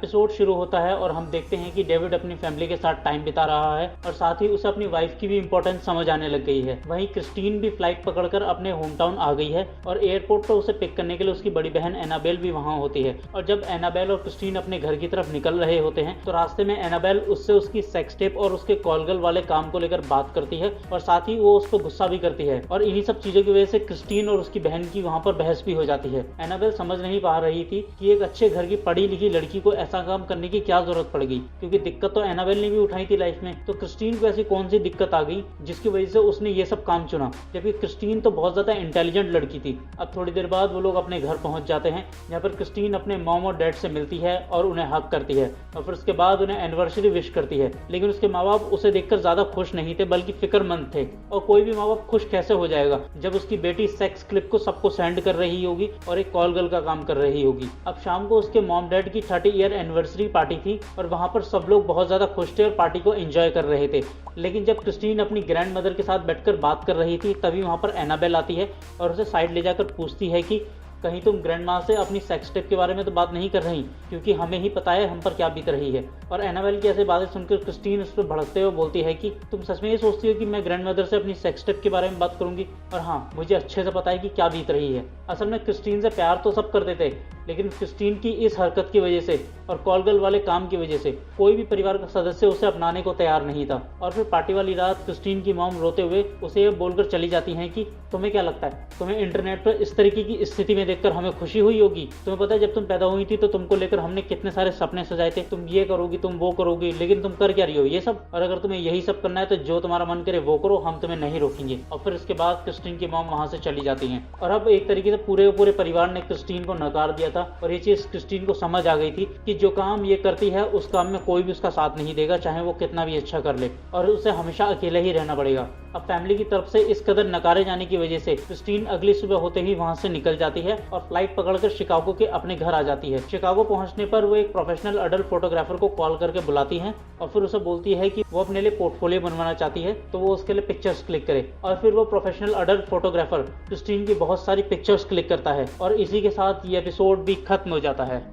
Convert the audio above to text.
Episode शुरू होता है और हम देखते हैं कि डेविड अपनी फैमिली के साथ टाइम बिता रहा है और साथ ही उसे अपनी वाइफ की भी इंपॉर्टेंस समझ आने लग गई है। वहीं क्रिस्टीन भी फ्लाइट पकड़कर अपने होम टाउन आ गई है और एयरपोर्ट पर उसे पिक करने के लिए उसकी बड़ी बहन एनाबेल भी वहां होती है। और जब एनाबेल और क्रिस्टीन अपने घर की तरफ निकल रहे होते हैं तो रास्ते में एनाबेल उससे उसकी सेक्स टेप और उसके कॉलगल वाले काम को लेकर बात करती है और साथ ही वो उस पर गुस्सा भी करती है और इन्हीं सब चीजों की वजह से क्रिस्टीन और उसकी बहन की वहां पर बहस भी हो जाती है। एनाबेल समझ नहीं पा रही थी कि एक अच्छे घर की पढ़ी लिखी लड़की को ऐसा काम करने की क्या जरूरत पड़ गई, क्योंकि दिक्कत तो एनाबेल ने भी उठाई थी लाइफ में, तो क्रिस्टीन को ऐसी कौन सी दिक्कत आ गई जिसकी वजह से उसने ये सब काम चुना, जबकि क्रिस्टीन तो बहुत ज्यादा इंटेलिजेंट लड़की थी। अब थोड़ी देर बाद वो लोग अपने घर पहुंच जाते हैं जहाँ पर क्रिस्टीन अपने मॉम और डैड से मिलती है और उन्हें हक करती है और फिर उसके बाद उन्हें एनिवर्सरी विश करती है। लेकिन उसके माँ बाप उसे देखकर ज्यादा खुश नहीं थे बल्कि फिक्रमंद थे, और कोई भी माँ बाप खुश कैसे हो जाएगा जब उसकी बेटी सेक्स क्लिप को सबको सेंड कर रही होगी और एक कॉल गर्ल का काम कर रही होगी। अब शाम को उसके मॉम डैड की 30 ईयर एनिवर्सरी पार्टी थी और वहां पर सब लोग बहुत ज्यादा खुश थे और पार्टी को एंजॉय कर रहे थे। लेकिन जब क्रिस्टीन अपनी ग्रैंड मदर के साथ बैठकर बात कर रही थी तभी वहां पर एनाबेल आती है और उसे साइड ले जाकर पूछती है कि कहीं तुम ग्रैंड माँ से अपनी सेक्स टेप के बारे में तो बात नहीं कर रही, क्योंकि हमें ही पता है हम पर क्या बीत रही है। और एनाबेल की ऐसी बातें सुनकर क्रिस्टीन उस पर भड़कते हुए बोलती है कि तुम सच में ये सोचती हो कि मैं ग्रैंड मदर से अपनी सेक्स टेप के बारे में बात करूंगी, और हाँ मुझे अच्छे से पता है कि क्या बीत रही है। असल में क्रिस्टीन से प्यार तो सब करते थे, लेकिन क्रिस्टीन की इस हरकत की वजह से और कॉलगल वाले काम की वजह से कोई भी परिवार का सदस्य उसे अपनाने को तैयार नहीं था। और फिर पार्टी वाली रात क्रिस्टीन की मॉम रोते हुए उसे ये बोलकर चली जाती हैं कि तुम्हें क्या लगता है, तुम्हें इंटरनेट पर इस तरीके की स्थिति में देखकर हमें खुशी हुई होगी? तुम्हें पता है जब तुम पैदा हुई थी तो तुमको लेकर हमने कितने सारे सपने सजाए थे, तुम ये करोगी तुम वो करोगी, लेकिन तुम कर क्या रही हो ये सब? और अगर तुम्हें यही सब करना है तो जो तुम्हारा मन करे वो करो, हम तुम्हें नहीं रोकेंगे। और फिर इसके बाद क्रिस्टीन की मॉम वहां से चली जाती हैं। और अब एक तरीके से पूरे परिवार ने क्रिस्टीन को नकार दिया था और ये चीज क्रिस्टीन को समझ आ गई थी कि जो काम ये करती है उस काम में कोई भी उसका साथ नहीं देगा, चाहे वो कितना भी अच्छा कर ले, और उसे हमेशा अकेले ही रहना पड़ेगा। अब फैमिली की तरफ से इस कदर नकारे जाने की वजह से क्रिस्टीन अगली सुबह होते ही वहां से निकल जाती है और फ्लाइट पकड़कर शिकागो के अपने घर आ जाती है। शिकागो पहुंचने पर वो एक प्रोफेशनल अडल्ट फोटोग्राफर को कॉल करके बुलाती है और फिर उसे बोलती है कि वो अपने लिए पोर्टफोलियो बनवाना चाहती है तो वो उसके लिए पिक्चर्स क्लिक करे। और फिर वो प्रोफेशनल अडल्ट फोटोग्राफर क्रिस्टीन की बहुत सारी पिक्चर्स क्लिक करता है और इसी के साथ ये एपिसोड भी खत्म हो जाता है।